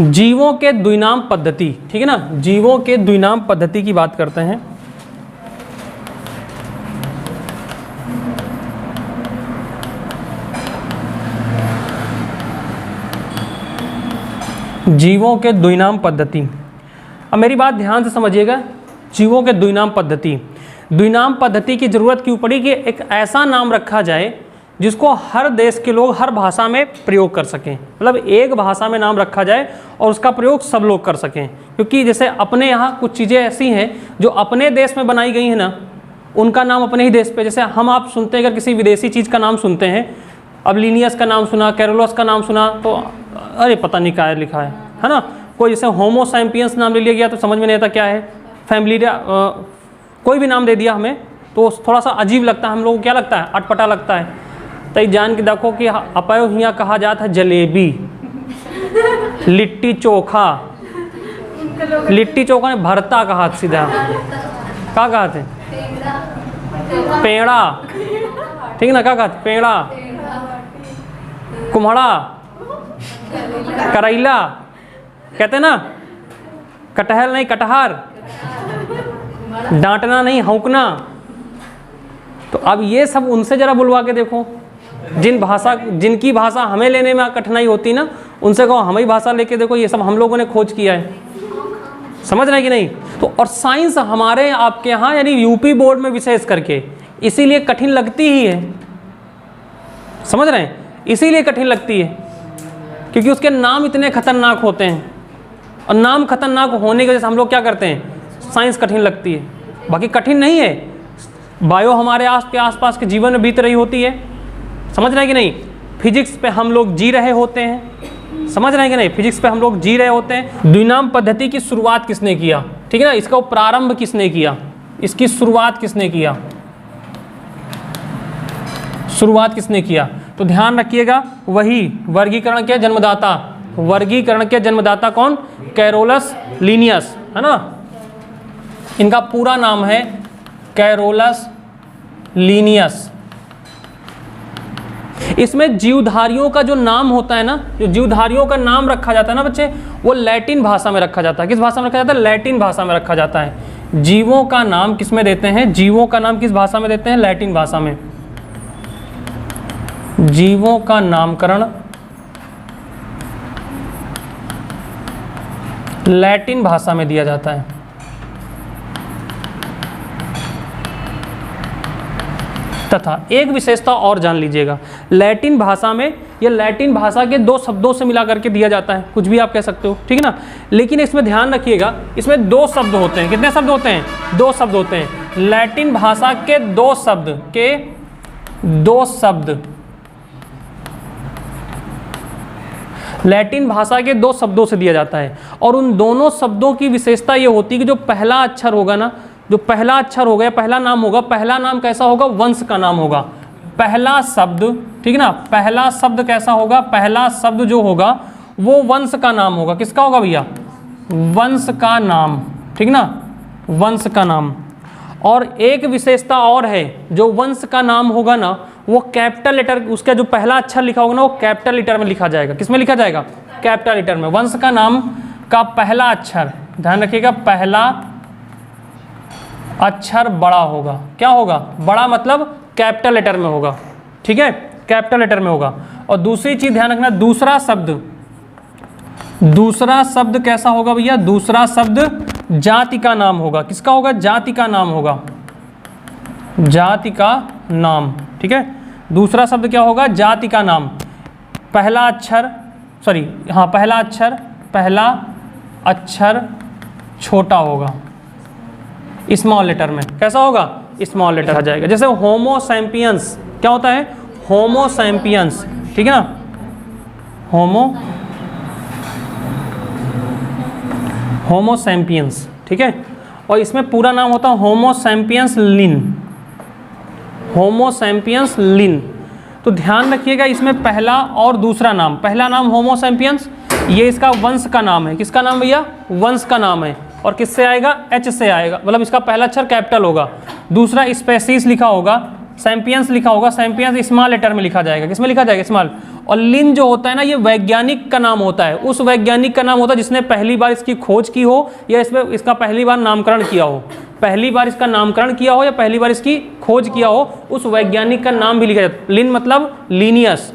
जीवों के द्विनाम पद्धति, ठीक है ना, जीवों के द्विनाम पद्धति की बात करते हैं। जीवों के द्विनाम पद्धति, अब मेरी बात ध्यान से समझिएगा। जीवों के द्विनाम पद्धति, द्विनाम पद्धति की जरूरत क्यों पड़ी कि एक ऐसा नाम रखा जाए जिसको हर देश के लोग हर भाषा में प्रयोग कर सकें, मतलब एक भाषा में नाम रखा जाए और उसका प्रयोग सब लोग कर सकें। क्योंकि जैसे अपने यहाँ कुछ चीज़ें ऐसी हैं जो अपने देश में बनाई गई हैं ना, उनका नाम अपने ही देश पे, जैसे हम आप सुनते हैं अगर किसी विदेशी चीज़ का नाम सुनते हैं, अब लिनियस का नाम सुना, कैरोलस का नाम सुना, तो अरे पता नहीं क्या लिखा है ना। कोई जैसे होमो सैम्पियंस नाम ले लिया गया तो समझ में नहीं आता क्या है, फैमिलिया कोई भी नाम दे दिया हमें तो थोड़ा सा अजीब लगता है, हम लोगों को क्या लगता है, अटपटा लगता है। तो जान के देखो कि अपयो हिया कहा जाता है जलेबी, लिट्टी चोखा, लिट्टी चोखा ने भरता कहा सीधा, क्या कहा थे, पेड़ा, ठीक है ना, क्या कहा थे, पेड़ा, कुम्हड़ा, करेला, कहते ना, कटहल नहीं कटहर, डांटना नहीं हौंकना। तो अब ये सब उनसे जरा बुलवा के देखो, जिनकी भाषा हमें लेने में कठिनाई होती ना, उनसे कहो हमारी भाषा लेके देखो, ये सब हम लोगों ने खोज किया है, समझ रहे हैं कि नहीं। तो और साइंस हमारे आपके यहाँ यानी यूपी बोर्ड में विशेष करके इसीलिए कठिन लगती ही है, समझ रहे हैं, इसीलिए कठिन लगती है क्योंकि उसके नाम इतने खतरनाक होते हैं, और नाम खतरनाक होने की वजह से हम लोग क्या करते हैं, साइंस कठिन लगती है। बाकी कठिन नहीं है, बायो हमारे आसपास के जीवन में बीत रही होती है, समझ रहे हैं कि नहीं। फिजिक्स पे हम लोग जी रहे होते हैं, समझ रहे हैं कि नहीं, फिजिक्स पे हम लोग जी रहे होते हैं। द्विनाम पद्धति की शुरुआत किसने किया, ठीक है ना, इसका प्रारंभ किसने किया, इसकी शुरुआत किसने किया, शुरुआत किसने किया, तो ध्यान रखिएगा, वही वर्गीकरण के जन्मदाता, वर्गीकरण के जन्मदाता कौन, कैरोलस लीनियस, है ना, इनका पूरा नाम है कैरोलस लीनियस। इसमें जीवधारियों का जो नाम होता है ना, जो जीवधारियों का नाम रखा जाता है ना बच्चे, वो लैटिन भाषा में रखा जाता है। किस भाषा में रखा जाता है, लैटिन भाषा में रखा जाता है। जीवों का नाम किस में देते हैं, जीवों का नाम किस भाषा में देते हैं, लैटिन भाषा में। जीवों का नामकरण लैटिन भाषा में दिया जाता है। तथा एक विशेषता और जान लीजिएगा, लैटिन भाषा में, यह लैटिन भाषा के दो शब्दों से मिला करके दिया जाता है, कुछ भी आप कह सकते हो, ठीक है ना। लेकिन इसमें ध्यान रखिएगा, इसमें दो शब्द होते हैं। कितने शब्द होते हैं, दो शब्द होते हैं। लैटिन भाषा के दो शब्द लैटिन भाषा के दो शब्दों से दिया जाता है, और उन दोनों शब्दों की विशेषता ये होती है कि जो पहला अक्षर होगा ना, जो पहला अक्षर होगा, पहला नाम होगा, पहला नाम कैसा होगा, वंश का नाम होगा। पहला शब्द, ठीक है ना, पहला शब्द कैसा होगा, पहला शब्द जो होगा वो वंश का नाम होगा। किसका होगा भैया, वंश का नाम, ठीक ना, वंश का नाम। और एक विशेषता और है, जो वंश का नाम होगा ना, वो कैपिटल लेटर, उसका जो पहला अक्षर लिखा होगा ना, वो कैपिटल लेटर में लिखा जाएगा। किस में लिखा जाएगा, कैपिटल लेटर में। वंश का नाम का पहला अक्षर, ध्यान रखिएगा, पहला अक्षर बड़ा होगा। क्या होगा, बड़ा मतलब कैपिटल लेटर में होगा, ठीक है, कैपिटल लेटर में होगा। और दूसरी चीज ध्यान रखना, दूसरा शब्द कैसा होगा भैया, दूसरा शब्द जाति का नाम होगा। किसका होगा, जाति का नाम होगा, जाति का नाम, ठीक है। दूसरा शब्द क्या होगा, जाति का नाम। पहला अक्षर छोटा होगा, स्मॉल लेटर में। कैसा होगा, स्मॉल लेटर आ जाएगा। जैसे होमो सैम्पियंस, क्या होता है, होमो सैम्पियंस, ठीक है ना, होमो सैम्पियंस, ठीक है। और इसमें पूरा नाम होता है होमो सैम्पियंस लिन। तो ध्यान रखिएगा, इसमें पहला और दूसरा नाम, पहला नाम होमो सैम्पियंस, ये इसका वंश का नाम है। किसका नाम भैया, वंश का नाम है। और किससे आएगा, एच से आएगा, मतलब इसका पहला अक्षर कैपिटल होगा। दूसरा स्पेसीज लिखा होगा, सैम्पियंस लिखा होगा, सैम्पियंस स्मॉल लेटर में लिखा जाएगा। किसमें लिखा जाएगा, स्मॉल। और लिन जो होता है ना, ये वैज्ञानिक का नाम होता है, उस वैज्ञानिक का नाम होता है जिसने पहली बार इसकी खोज की हो या इसका पहली बार नामकरण किया हो। पहली बार इसका नामकरण किया हो या पहली बार इसकी खोज किया हो, उस वैज्ञानिक का नाम भी लिखा जाता है। लिन मतलब लीनियस,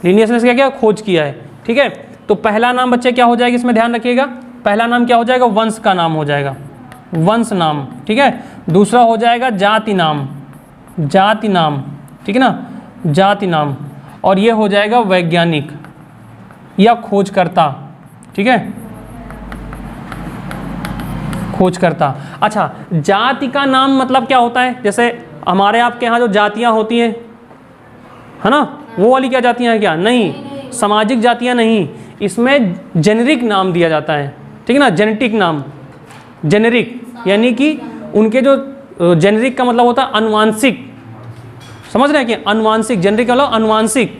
लीनियस ने क्या खोज किया है। ठीक है, तो पहला नाम बच्चे क्या हो जाएगा, इसमें ध्यान रखिएगा, पहला नाम क्या हो जाएगा, वंश का नाम हो जाएगा, वंश नाम। ठीक है, दूसरा हो जाएगा जाति नाम, जाति नाम, ठीक है ना, जाति नाम। और ये हो जाएगा वैज्ञानिक या खोजकर्ता। ठीक है, खोजकर्ता। अच्छा, जाति का नाम मतलब क्या होता है, जैसे हमारे आपके यहाँ जो जातियाँ होती हैं, है ना, वो वाली क्या जातियाँ हैं क्या, नहीं, सामाजिक जातियाँ नहीं, इसमें जेनेरिक नाम दिया जाता है। ठीक है ना, जेनेटिक नाम, जेनेरिक यानी कि उनके जो जेनेरिक का मतलब होता है अनुवांशिक, समझ रहे हैं कि अनुवांशिक, जेनेरिक मतलब अनुवांशिक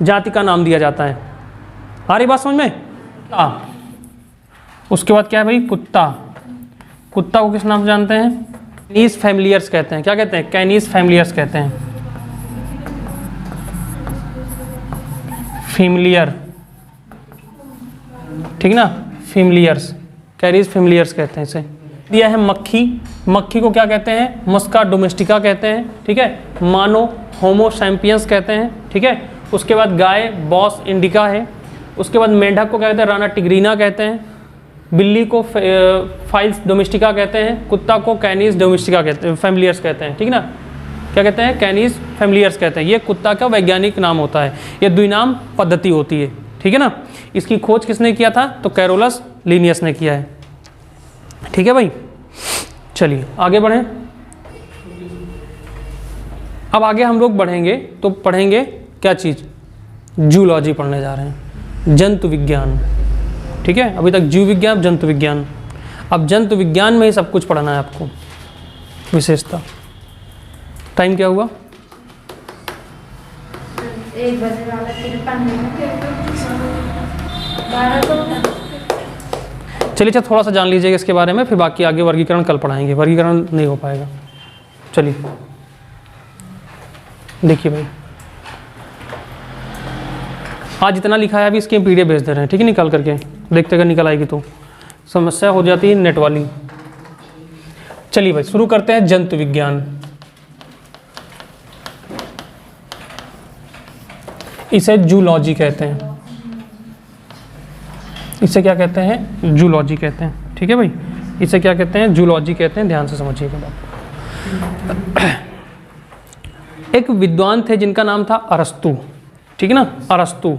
जाति का नाम दिया जाता है। आ रही बात समझ में? उसके बाद क्या है भाई, कुत्ता। कुत्ता को किस नाम से जानते हैं, कैनिस फैमिलियर्स कहते हैं। क्या कहते हैं, कैनिस फैमिलियर्स कहते हैं, फैमिलियर, ठीक ना, फैमिलियर्स, कैनिस फैमिलियर्स कहते हैं इसे। दिया है मक्खी, मक्खी को क्या कहते हैं, मस्का डोमेस्टिका कहते हैं। ठीक है, मानो होमो सैम्पियंस कहते हैं। ठीक है, उसके बाद गाय बॉस इंडिका है। उसके बाद मेंढक को क्या कहते हैं, राना टिग्रीना कहते हैं। बिल्ली को फाइल्स डोमेस्टिका कहते हैं। कुत्ता को कैनिस डोमेस्टिका कहते हैं, फैमिलियर्स कहते हैं। ठीक ना, क्या कहते हैं, कैनिस फैमिलियर्स कहते हैं। ये कुत्ता का वैज्ञानिक नाम होता है, ये द्विनाम पद्धति होती है। ठीक है ना, इसकी खोज किसने किया था, तो कैरोलस लीनियस ने किया है। ठीक है भाई, चलिए आगे बढ़ें। अब आगे हम लोग बढ़ेंगे तो पढ़ेंगे क्या चीज़, जूलॉजी पढ़ने जा रहे हैं, जंतु विज्ञान। ठीक है, अभी तक जीव विज्ञान, जंतु विज्ञान, अब जंतु विज्ञान में ही सब कुछ पढ़ना है आपको, विशेषता। टाइम क्या हुआ, 1 बजे वाला, 12। चलिए अच्छा थोड़ा सा जान लीजिएगा इसके बारे में, फिर बाकी आगे वर्गीकरण कल पढ़ाएंगे, वर्गीकरण नहीं हो पाएगा। चलिए देखिए भाई, आज जितना लिखा है अभी इसके पीडीएफ भेज दे रहे हैं। ठीक है, निकाल करके देखते अगर निकल आएगी तो, समस्या हो जाती है नेट वाली। चलिए भाई शुरू करते हैं जंतु विज्ञान। इसे जूलॉजी कहते हैं, इसे क्या कहते हैं, जूलॉजी कहते हैं। ठीक है भाई, इसे क्या कहते हैं, जूलॉजी कहते हैं। ध्यान से समझिएगा बात। एक विद्वान थे जिनका नाम था अरस्तु। ठीक है ना, अरस्तु।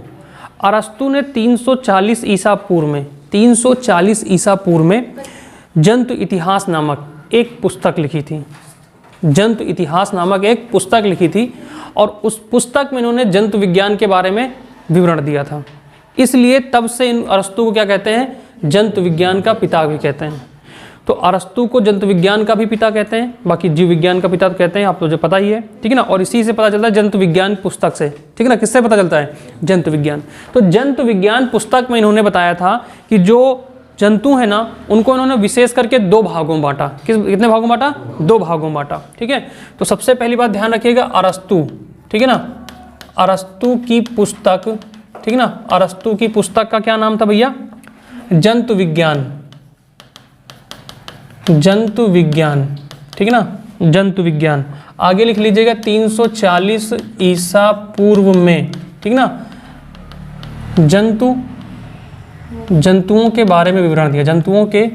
अरस्तु ने 340 ईसा पूर्व में, 340 ईसा पूर्व में जंतु इतिहास नामक एक पुस्तक लिखी थी। जंतु इतिहास नामक एक पुस्तक लिखी थी और उस पुस्तक में इन्होंने जंतु विज्ञान के बारे में विवरण दिया था। इसलिए तब से इन अरस्तु को क्या कहते हैं, जंतु विज्ञान का पिता भी कहते हैं। तो अरस्तु को जंतु विज्ञान का भी पिता कहते हैं, बाकी जीव विज्ञान का पिता तो कहते हैं, आप तो जो पता ही है। ठीक है ना, और इसी से पता चलता है जंतु विज्ञान पुस्तक से। ठीक है ना, किससे पता चलता है, जंतु विज्ञान। तो जंतु विज्ञान पुस्तक में इन्होंने बताया था कि जो जंतु है ना, उनको इन्होंने विशेष करके 2 भागों में बांटा। कितने भागों में बांटा, 2 भागों में बांटा। ठीक है, तो सबसे पहली बात ध्यान रखिएगा, अरस्तु, ठीक है ना, अरस्तु की पुस्तक, ठीक है ना, अरस्तु की पुस्तक का क्या नाम था भैया, जंतु विज्ञान, जंतु विज्ञान। ठीक है ना, जंतु विज्ञान। आगे लिख लीजिएगा 340 ईसा पूर्व में। ठीक है ना, जंतुओं के बारे में विवरण दिया, जंतुओं के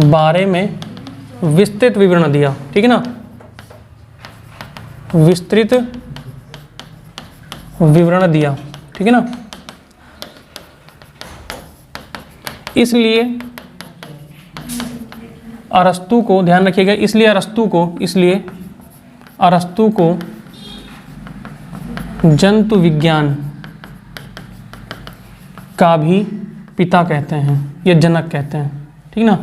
बारे में विस्तृत विवरण दिया। ठीक है ना, विस्तृत विवरण दिया। ठीक है ना, इसलिए अरस्तु को, ध्यान रखिएगा, इसलिए अरस्तु को जंतु विज्ञान का भी पिता कहते हैं, या जनक कहते हैं। ठीक ना,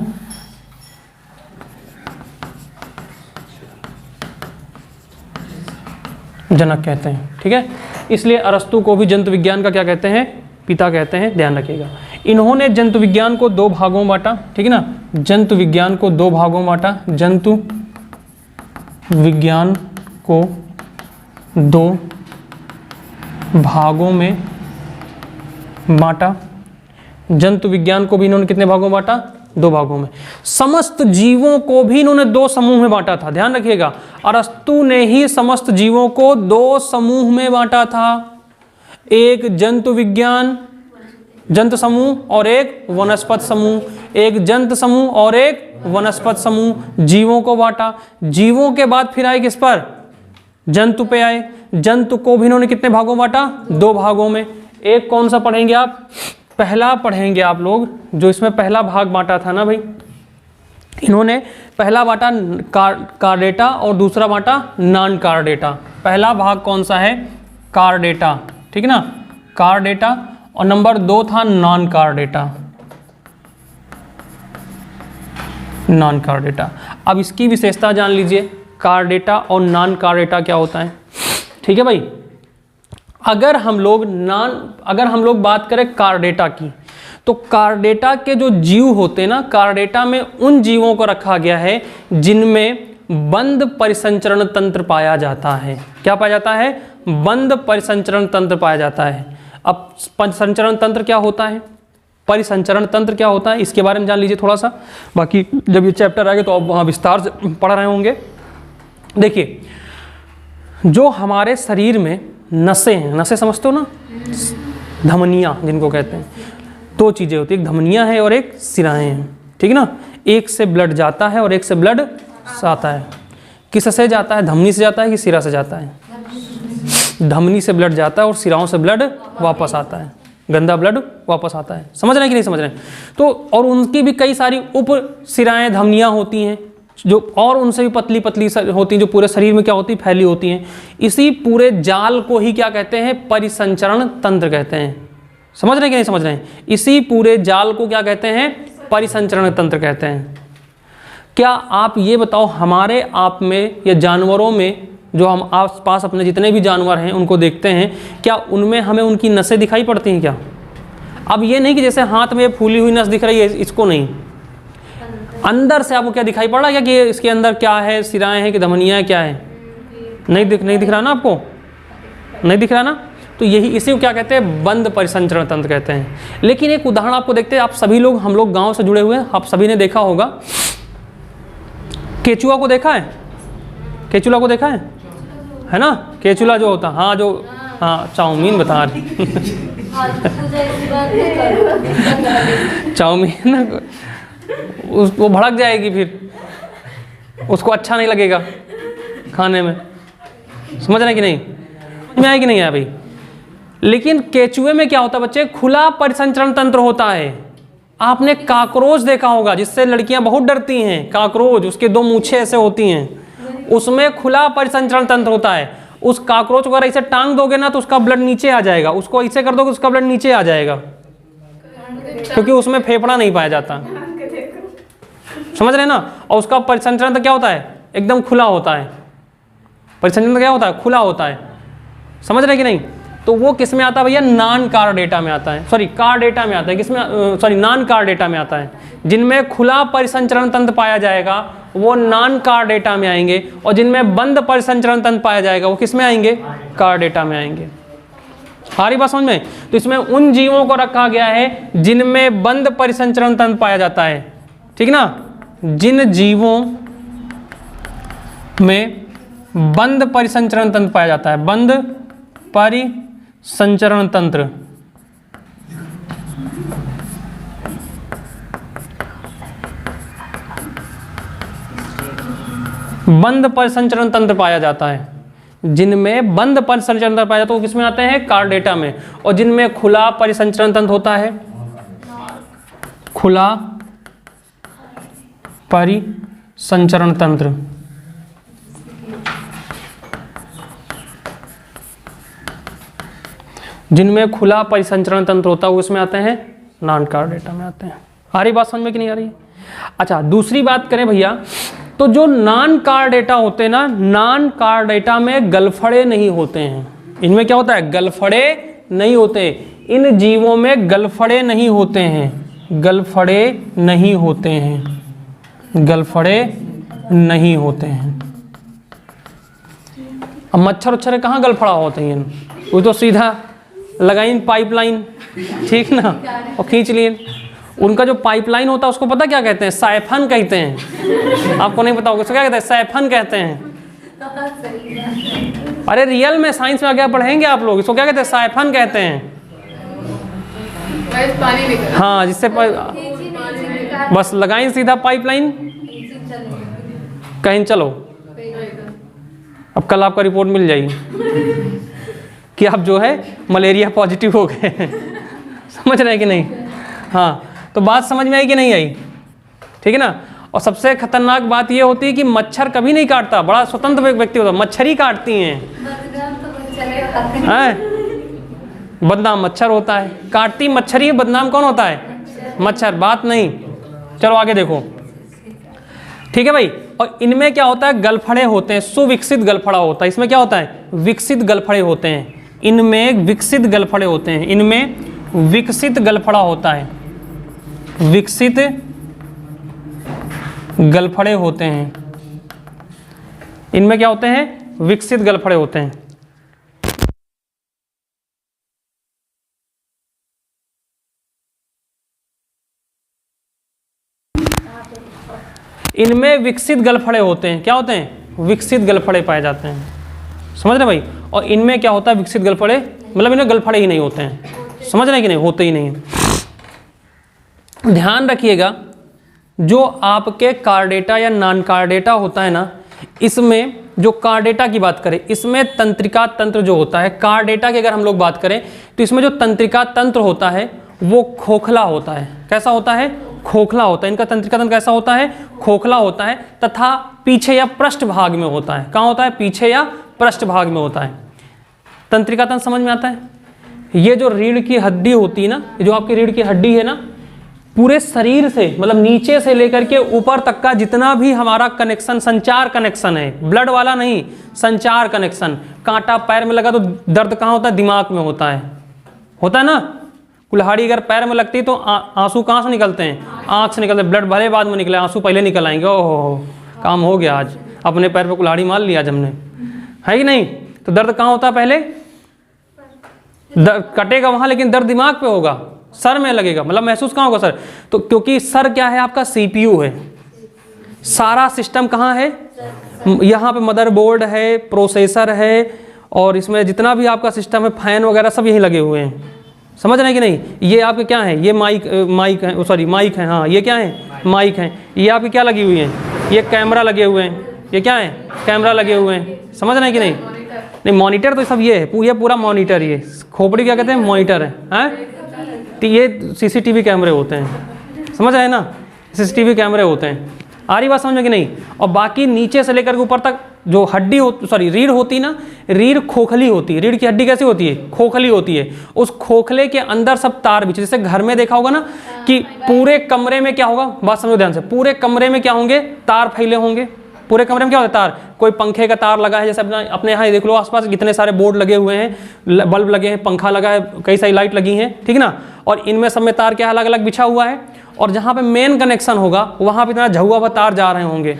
जनक कहते हैं। ठीक है, इसलिए अरस्तु को भी जंतु विज्ञान का क्या कहते हैं, पिता कहते हैं। ध्यान रखिएगा, इन्होंने जंतु विज्ञान को 2 भागों में बांटा। ठीक है ना, जंतु विज्ञान को 2 भागों में बांटा, जंतु विज्ञान को 2 भागों में बांटा। जंतु विज्ञान को भी इन्होंने कितने भागों में बांटा? 2 भागों में। समस्त जीवों को भी इन्होंने 2 समूह में बांटा था, ध्यान रखिएगा। अरस्तु ने ही समस्त जीवों को 2 समूह में बांटा था, एक जंतु विज्ञान जंतु समूह और एक वनस्पति समूह। एक जंतु समूह और एक वनस्पति समूह जीवों को बांटा। जीवों के बाद फिर आए किस पर? जंतु पे आए। जंतु को भी इन्होंने कितने भागों में बांटा? 2 भागों में। एक कौन सा पढ़ेंगे आप? पहला पढ़ेंगे आप लोग, जो इसमें पहला भाग बांटा था ना भाई, इन्होंने पहला बांटा कार्डेटा और दूसरा बांटा नॉन कार्डेटा। पहला भाग कौन सा है? कार्डेटा, ठीक है ना, कार्डेटा। और नंबर 2 था नॉन कार्डेटा, नॉन कार्डेटा। अब इसकी विशेषता जान लीजिए, कार्डेटा और नॉन कार्डेटा क्या होता है, ठीक है भाई। अगर हम लोग बात करें कार्डेटा की, तो कार्डेटा के जो जीव होते हैं ना, कार्डेटा में उन जीवों को रखा गया है जिनमें बंद परिसंचरण तंत्र पाया जाता है। क्या पाया जाता है? बंद परिसंचरण तंत्र पाया जाता है। अब परिसंचरण तंत्र क्या होता है, परिसंचरण तंत्र क्या होता है, इसके बारे में जान लीजिए थोड़ा सा। बाकी जब ये चैप्टर आएगा तो आप वहाँ विस्तार से पढ़ रहे होंगे। देखिए, जो हमारे शरीर में नसें हैं, नसें समझते हो ना, धमनियाँ जिनको कहते हैं, 2 चीज़ें होती है, एक धमनियाँ है और एक सिराएँ हैं, ठीक है ना। एक से ब्लड जाता है और एक से ब्लड आता है। किससे जाता है? धमनी से जाता है कि सिरा से जाता है? धमनी से ब्लड जाता है और सिराओं से ब्लड वापस आता है, गंदा ब्लड वापस आता है। समझ रहे हैं कि नहीं समझ रहे हैं? तो और उनकी भी कई सारी उप सिराएँ धमनियाँ होती हैं जो और उनसे भी पतली पतली होती हैं, जो पूरे शरीर में क्या होती है? फैली होती हैं। इसी पूरे जाल को ही क्या कहते हैं? परिसंचरण तंत्र कहते हैं। समझ रहे हैं कि नहीं समझ रहे हैं? इसी पूरे जाल को क्या कहते हैं? परिसंचरण तंत्र कहते हैं। क्या आप ये बताओ, हमारे आप में या जानवरों में, जो हम आस पास अपने जितने भी जानवर हैं उनको देखते हैं, क्या उनमें हमें उनकी नसें दिखाई पड़ती हैं क्या? अब ये नहीं कि जैसे हाथ में फूली हुई नस दिख रही है, इसको नहीं, अंदर से आपको क्या दिखाई पड़ रहा है क्या कि इसके अंदर क्या है? सिराएं हैं कि धमनियाँ है, क्या है? नहीं दिख रहा ना आपको? नहीं दिख रहा ना? तो यही, इसी को क्या कहते हैं? बंद परिसंचरण तंत्र कहते हैं। लेकिन एक उदाहरण आपको देखते हैं, आप सभी लोग, हम लोग गांव से जुड़े हुए हैं, आप सभी ने देखा होगा, केचुआ को देखा है? केचुआ को देखा है ना? केचुआ जो होता, हाँ जो, हाँ चाउमीन बता रही चाउमीन उसको भड़क जाएगी, फिर उसको अच्छा नहीं लगेगा खाने में। समझ रहे कि नहीं? में आए कि नहीं आया भाई? लेकिन केचुए में क्या होता है बच्चे? खुला परिसंचरण तंत्र होता है। आपने काकरोच देखा होगा, जिससे लड़कियां बहुत डरती हैं, काकरोच, उसके 2 मूछें ऐसे होती हैं, उसमें खुला परिसंचरण तंत्र होता है। उस काकरोच को अगर ऐसे टांग दोगे ना तो उसका ब्लड नीचे आ जाएगा, उसको ऐसे कर दोगे उसका ब्लड नीचे आ जाएगा, क्योंकि उसमें फेफड़ा नहीं पाया जाता। समझ रहे हैं ना? और उसका परिसंचरण तो क्या होता है? एकदम खुला होता है। परिसंचरण क्या होता है? खुला होता है। समझ रहे कि नहीं? तो वो किस में आता है भैया? नॉन कार्डेटा में आता है, सॉरी कार्डेटा में आता है। किसमें? सॉरी नॉन कार्डेटा में आता है। जिनमें खुला परिसंचरण तंत्र पाया जाएगा वो नॉन कार्डेटा में आएंगे, और जिनमें बंद परिसंचरण तंत्र पाया जाएगा वो किस में आएंगे? कार्डेटा में आएंगे। सारी बात समझ में? तो इसमें उन जीवों को रखा गया है जिनमें बंद परिसंचरण तंत्र पाया जाता है, ठीक ना। जिन जीवों में बंद परिसंचरण तंत्र पाया जाता है, बंद परिसंचरण तंत्र, बंद परिसंचरण तंत्र पाया जाता है, जिनमें बंद परिसंचरण तंत्र पाया जाता है वो किसमें आते हैं? कार्डेटा में। और जिनमें खुला परिसंचरण तंत्र होता है, खुला परिसंचरण तंत्र, जिनमें खुला परिसंचरण तंत्र होता है वो इसमें आते हैं? नॉन कार्डेटा में आते हैं। आ रही बात समझ में कि नहीं आ रही? अच्छा, दूसरी बात करें भैया, तो जो नॉन कार्डेटा होते हैं ना, नॉन कार्डेटा में गलफड़े नहीं होते हैं। इनमें क्या होता है? गलफड़े नहीं होते। इन जीवों में गलफड़े नहीं होते हैं, गलफड़े नहीं होते हैं, गलफड़े नहीं होते हैं। अब मच्छर उच्छर कहाँ गलफड़ा होते हैं? वो तो सीधा लगाई पाइपलाइन, ठीक ना, और खींच लिए। उनका जो पाइपलाइन होता है उसको पता क्या कहते हैं? साइफन कहते हैं। आपको नहीं पता होगा उसको क्या कहते हैं? साइफन कहते हैं। अरे रियल में साइंस में आगे पढ़ेंगे आप लोग, इसको क्या कहते हैं? साइफन कहते हैं। पानी निकल, हाँ, जिससे बस लगाई सीधा पाइपलाइन, कहीं चलो। अब कल आपका रिपोर्ट मिल जाएगी कि आप जो है मलेरिया पॉजिटिव हो गए। समझ रहे हैं कि नहीं? हाँ, तो बात समझ में आई कि नहीं आई? ठीक है ना। और सबसे खतरनाक बात ये होती है कि मच्छर कभी नहीं काटता, बड़ा स्वतंत्र व्यक्ति होता, मच्छर ही काटती हैं। बदनाम मच्छर होता है, काटती मच्छर ही, बदनाम कौन होता है? मच्छर। बात नहीं। चलो आगे देखो, ठीक है भाई। और इनमें क्या होता है? गलफड़े होते हैं, सुविकसित गलफड़ा होता है। इसमें क्या होता है? विकसित गलफड़े होते हैं। इनमें विकसित गलफड़े होते हैं, इनमें विकसित गलफड़ा होता है, विकसित गलफड़े होते हैं। इनमें क्या होते हैं? विकसित गलफड़े होते हैं। इनमें विकसित गलफड़े होते हैं। क्या होते हैं? विकसित गलफड़े पाए जाते हैं। समझ रहे भाई? और इनमें क्या होता है? विकसित गलफड़े, मतलब इनमें गलफड़े ही नहीं होते हैं। समझ रहे हैं कि नहीं? होते ही नहीं है। ध्यान रखिएगा, जो आपके कार्डेटा या नॉन कार्डेटा होता है ना, इसमें जो कार्डेटा की बात करें, इसमें तंत्रिका तंत्र जो होता है, कार्डेटा की अगर हम लोग बात करें तो इसमें जो तंत्रिका तंत्र होता है वो खोखला होता है। कैसा होता है? खोखला होता है। इनका तंत्रिका तंत्र कैसा होता है? खोखला होता है, तथा पीछे या पृष्ठ भाग में होता है। कहाँ होता है? पीछे या पृष्ठ भाग में होता है। तंत्रिका तंत्र समझ में आता है? ये जो रीढ़ की हड्डी होती है ना, जो आपकी रीढ़ की हड्डी है ना, पूरे शरीर से, मतलब नीचे से लेकर के ऊपर तक का जितना भी हमारा कनेक्शन, संचार कनेक्शन है, ब्लड वाला नहीं, संचार कनेक्शन। कांटा पैर में लगा तो दर्द कहाँ होता है? दिमाग में होता है ना। कुल्हाड़ी अगर पैर में लगती है तो आंसू कहाँ से निकलते हैं? आँख से निकलते हैं। ब्लड भले बाद में निकले, आंसू पहले निकल आएंगे। ओहो, काम हो गया आज, अपने पैर पे कुल्हाड़ी मार लिया आज हमने, है कि नहीं? तो दर्द कहाँ होता है? पहले दर्द कटेगा वहाँ, लेकिन दर्द दिमाग पे होगा, सर में लगेगा, मतलब महसूस कहाँ होगा? सर। तो क्योंकि सर क्या है? आपका CPU है। सारा सिस्टम कहाँ है? यहाँ पे मदरबोर्ड है, प्रोसेसर है, और इसमें जितना भी आपका सिस्टम है, फैन वगैरह सब यहीं लगे हुए हैं। समझ रहे हैं कि नहीं? ये आपके क्या है? ये माइक है, सॉरी माइक है। हाँ, ये क्या है? माइक है। ये आपकी क्या लगी हुई है? ये कैमरा लगे हुए हैं। ये क्या है? कैमरा लगे हुए हैं। समझ रहे हैं कि नहीं? नहीं, मॉनिटर तो सब ये है, ये पूरा मॉनिटर। ये खोपड़ी क्या कहते हैं? मॉनिटर है। तो ये CCTV कैमरे होते हैं। समझ रहे हैं ना? CCTV कैमरे होते हैं। आ रही बात समझ में कि नहीं? और बाकी नीचे से लेकर के ऊपर तक जो हड्डी रीढ़ होती ना, रीढ़ खोखली होती है। रीढ़ की हड्डी कैसी होती है? खोखली होती है। उस खोखले के अंदर सब तार बिछे, जैसे घर में देखा होगा ना कि पूरे कमरे में क्या होगा? बात समझो ध्यान से। पूरे कमरे में क्या होंगे? तार फैले होंगे। पूरे कमरे में क्या होता है? तार। कोई पंखे का तार लगा है, जैसे अपने यहाँ देख लो, आसपास कितने सारे बोर्ड लगे हुए हैं, बल्ब लगे हैं, पंखा लगा है, कई सारी लाइट लगी हैं, ठीक ना। और इनमें सब में तार क्या अलग अलग बिछा हुआ है। और जहाँ पे मेन कनेक्शन होगा वहाँ पे इतना झुआ हुआ तार जा रहे होंगे,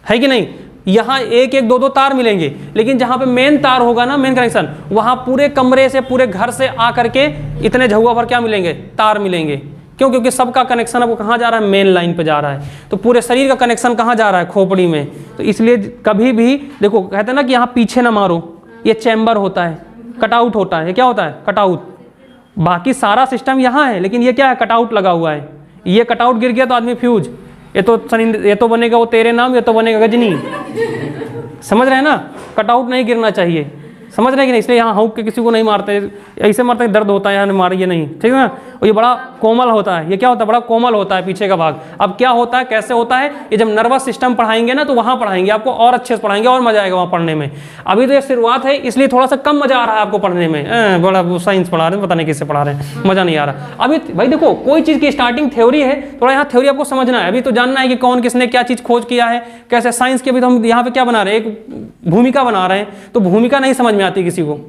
है कि नहीं? यहाँ एक एक दो दो तार मिलेंगे, लेकिन जहाँ पे मेन तार होगा ना, मेन कनेक्शन, वहाँ पूरे कमरे से, पूरे घर से आकर के इतने झुआ भर क्या मिलेंगे? तार मिलेंगे। क्यों? क्योंकि सबका कनेक्शन आपको कहाँ जा रहा है? मेन लाइन पे जा रहा है। तो पूरे शरीर का कनेक्शन कहाँ जा रहा है? खोपड़ी में। तो इसलिए कभी भी देखो, कहते हैं ना कि यहाँ पीछे ना मारो, ये चैम्बर होता है, कटआउट होता है। ये क्या होता है? कटआउट। बाकी सारा सिस्टम यहाँ है, लेकिन ये क्या है? कटआउट लगा हुआ है। ये कटआउट गिर गया तो आदमी फ्यूज। ये तो बनेगा वो तेरे नाम, ये तो बनेगा गजनी। समझ रहे हैं ना? कटआउट नहीं गिरना चाहिए। समझ रहे हैं कि नहीं? इसलिए यहाँ हौक के किसी को नहीं मारते, ऐसे मारते हैं, दर्द होता है, यहाँ मारिए नहीं, ठीक है ना। और ये बड़ा कोमल होता है। ये क्या होता है? बड़ा कोमल होता है पीछे का भाग। अब क्या होता है, कैसे होता है, ये जब नर्वस सिस्टम पढ़ाएंगे ना तो वहाँ पढ़ाएंगे आपको, और अच्छे से पढ़ाएंगे, और मजा आएगा वहाँ पढ़ने में। अभी तो ये शुरुआत है, इसलिए थोड़ा सा कम मजा आ रहा है आपको पढ़ने में। बड़ा साइंस पढ़ा रहे हैं, पता नहीं किससे पढ़ा रहे हैं, मजा नहीं आ रहा। अभी भाई देखो, कोई चीज़ की स्टार्टिंग थ्योरी है, थोड़ा यहाँ थ्योरी आपको समझना है। अभी तो जानना है कि कौन किसने क्या चीज़ खोज किया है, कैसे साइंस की। अभी तो हम यहाँ पे क्या बना रहे हैं? एक भूमिका बना रहे हैं। तो भूमिका नहीं समझ में आती किसी को,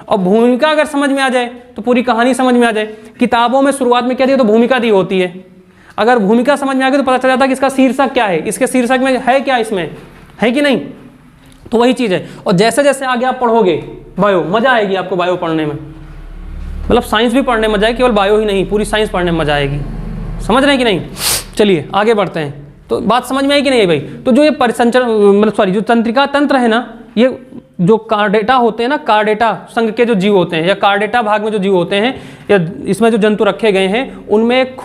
और भूमिका अगर समझ में आ जाए तो पूरी कहानी समझ में आ जाए। किताबों में शुरुआत में क्या दी? तो भूमिका दी होती है। अगर भूमिका समझ में आ गई तो पता चल जाता है कि इसका शीर्षक क्या है, इसके शीर्षक में है क्या, इसमें है कि नहीं। तो वही चीज़ है। और जैसे जैसे आगे आप पढ़ोगे बायो, मज़ा आएगी आपको बायो पढ़ने में, मतलब साइंस भी पढ़ने में मजा आएगी, केवल बायो ही नहीं, पूरी साइंस पढ़ने में मजा आएगी। समझ रहे हैं कि नहीं? चलिए आगे बढ़ते हैं। तो बात समझ में आई कि नहीं भाई? तो जो ये परिसंचरण मतलब सॉरी जो तंत्रिका तंत्र है ना, ये जो कार्डेटा होते हैं ना, कार्डेटा संघ के जो जीव होते हैं या कार्डेटा भाग में जो जीव होते हैं या इसमें जो जंतु रखे गए हैं, उनमें एक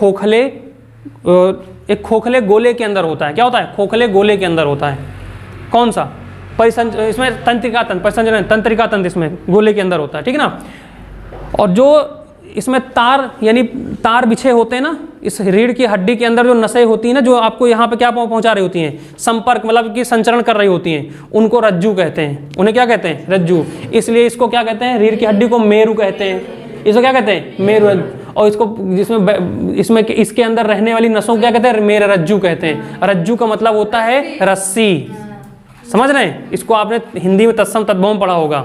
खोखले गोले के अंदर होता है। क्या होता है? खोखले गोले के अंदर होता है। कौन सा? इसमें तंत्रिका तंत्र, परिसंचरण तंत्रिका तंत्र इसमें गोले के अंदर होता है, ठीक है ना। और जो इसमें तार यानी तार बिछे होते हैं ना, इस रीढ़ की हड्डी के अंदर जो नसें होती हैं ना, जो आपको यहाँ पे क्या पहुँचा रही होती हैं, संपर्क मतलब कि संचरण कर रही होती हैं, उनको रज्जू कहते हैं। उन्हें क्या कहते हैं? रज्जू। इसलिए इसको क्या कहते हैं? रीढ़ की हड्डी को मेरु कहते हैं। इसको क्या कहते हैं? मेरु। और इसको इसमें इसके अंदर रहने वाली नसों को क्या कहते हैं? मेर रज्जू कहते हैं। रज्जू का मतलब होता है रस्सी। समझ रहे हैं? इसको आपने हिंदी में तत्सम तद्भव पढ़ा होगा,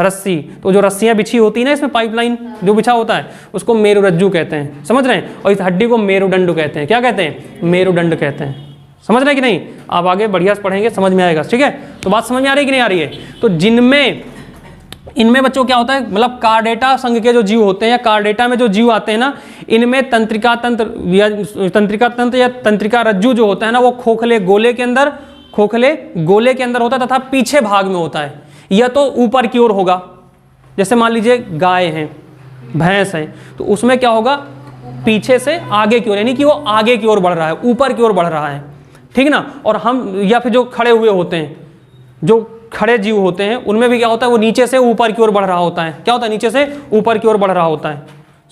रस्सी। तो जो रस्सियां बिछी होती है ना, इसमें पाइपलाइन जो बिछा होता है, उसको मेरुरज्जु कहते हैं। समझ रहे हैं? और इस हड्डी को मेरुदंड कहते हैं। क्या कहते हैं? मेरुदंड कहते हैं। समझ रहे हैं कि नहीं? आप आगे बढ़िया से पढ़ेंगे, समझ में आएगा, ठीक है। तो बात समझ में आ रही है कि नहीं आ रही है? तो जिनमें इनमें बच्चों क्या होता है, मतलब कार्डेटा संघ के जो जीव होते हैं या कार्डेटा में जो जीव आते हैं ना, इनमें तंत्रिका तंत्र या तंत्रिका रज्जु जो होता है ना, वो खोखले गोले के अंदर होता है तथा पीछे भाग में होता है, या तो ऊपर की ओर होगा। जैसे मान लीजिए गाय है, भैंस है, तो उसमें क्या होगा? पीछे से आगे की ओर, यानी कि वो आगे की ओर बढ़ रहा है, ऊपर की ओर बढ़ रहा है, ठीक ना। और हम या फिर जो खड़े हुए होते हैं, जो खड़े जीव होते हैं, उनमें भी क्या होता है? वो नीचे से ऊपर की ओर बढ़ रहा होता है। क्या होता है? नीचे से ऊपर की ओर बढ़ रहा होता है।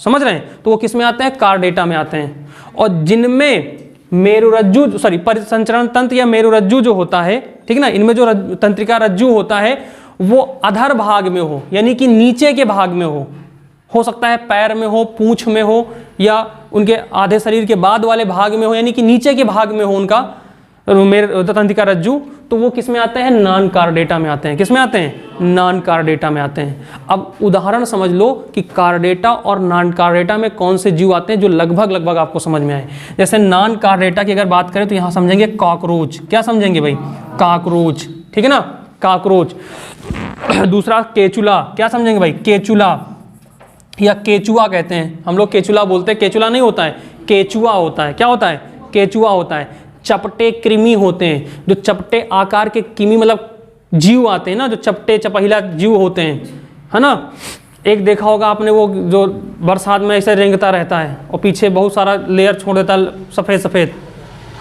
समझ रहे हैं? तो वो किस में आते हैं? कार्डेटा में आते हैं। और जिनमें मेरुरज्जु सॉरी परिसंचरण तंत्र या मेरुरज्जु जो होता है, ठीक ना, इनमें जो तंत्रिका रज्जु होता है वो अधर भाग में हो, यानी कि नीचे के भाग में हो सकता है पैर में हो, पूंछ में हो, या उनके आधे शरीर के बाद वाले भाग में हो, यानी कि नीचे के भाग में हो उनका तंत्रिका रज्जु। तो वो किस में आते हैं? नॉन कार्डेटा में आते हैं। किस में आते हैं? नॉन कार्डेटा में आते हैं। अब उदाहरण समझ लो कि कार्डेटा और नॉन कार्डेटा में कौन से जीव आते हैं जो लगभग आपको समझ में आए। जैसे नॉन कार्डेटा की अगर बात करें तो यहाँ समझेंगे कॉकरोच। क्या समझेंगे भाई? कॉकरोच, ठीक है ना, कॉकरोच। दूसरा केचुला। क्या समझेंगे भाई? केचुला या केचुआ कहते हैं हम लोग, केचुला बोलते हैं, केचुला नहीं होता है, केचुआ होता है। क्या होता है? केचुआ होता है। चपटे कृमि होते हैं, जो चपटे आकार के कृमि मतलब जीव आते हैं ना, जो चपटे चपहिला जीव होते हैं, है ना। एक देखा होगा आपने, वो जो बरसात में ऐसे रेंगता रहता है और पीछे बहुत सारा लेयर छोड़ देता है सफ़ेद सफ़ेद,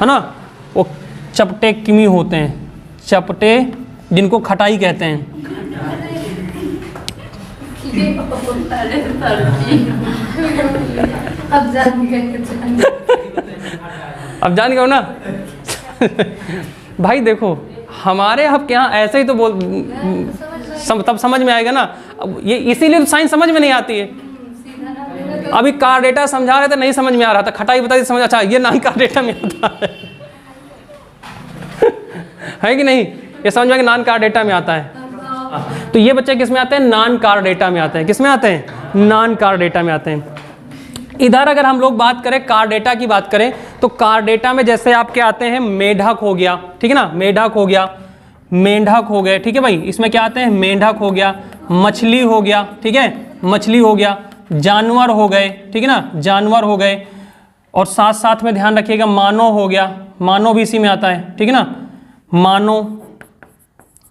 है ना, वो चपटे कृमि होते हैं। चपटे, जिनको खटाई कहते हैं। अब जान गए ना। भाई देखो, हमारे आपके यहाँ ऐसे ही तो तब समझ में आएगा ना। अब ये इसीलिए तो साइंस समझ में नहीं आती है। अभी कार्डेटा समझा रहे थे, नहीं समझ में आ रहा था, खटाई बता दी, समझ, अच्छा ये नॉन कार्डेटा में आता है कि नहीं? ये समझ में आएगा, नॉन कार्डेटा में आता है। तो ये बच्चे किस में आते हैं? नॉन कार्डेटा में आते हैं। किस में आते हैं? नॉन कार्डेटा में आते हैं। इधर अगर हम लोग बात करें, कार्डेटा की बात करें, तो कार्डेटा में जैसे आपके आते हैं मेढक हो गया, ठीक है ना, मेढक हो गया, मेंढक हो गए, ठीक है भाई। इसमें क्या आते हैं? मेंढक हो गया, मछली हो गया, ठीक है, मछली हो गया, जानवर हो गए, ठीक है ना, जानवर हो गए। और साथ साथ में ध्यान रखिएगा, मानव हो गया, मानव भी इसी में आता है, ठीक है ना, मानव,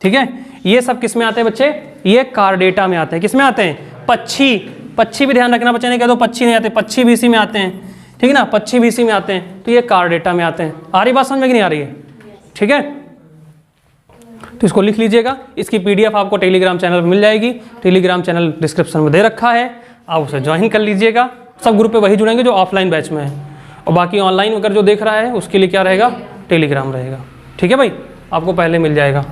ठीक है। ये सब किस में आते हैं बच्चे? ये कार्डेटा में आते हैं। किस में आते हैं? पक्षी, पक्षी भी ध्यान रखना बच्चे, ने कह दो पक्षी नहीं आते, पक्षी भी इसी में आते हैं, ठीक है ना, पक्षी भी इसी में आते हैं। तो ये कार्डेटा में आते हैं। आ रही बात समझ में कि नहीं आ रही है? ठीक है, तो इसको लिख लीजिएगा। इसकी पीडीएफ आपको टेलीग्राम चैनल पर मिल जाएगी। टेलीग्राम चैनल डिस्क्रिप्शन में दे रखा है, आप उसे ज्वाइन कर लीजिएगा। सब ग्रुप पे वही जुड़ेंगे जो ऑफलाइन बैच में है, और बाकी ऑनलाइन अगर जो देख रहा है उसके लिए क्या रहेगा? टेलीग्राम रहेगा। ठीक है भाई, आपको पहले मिल जाएगा।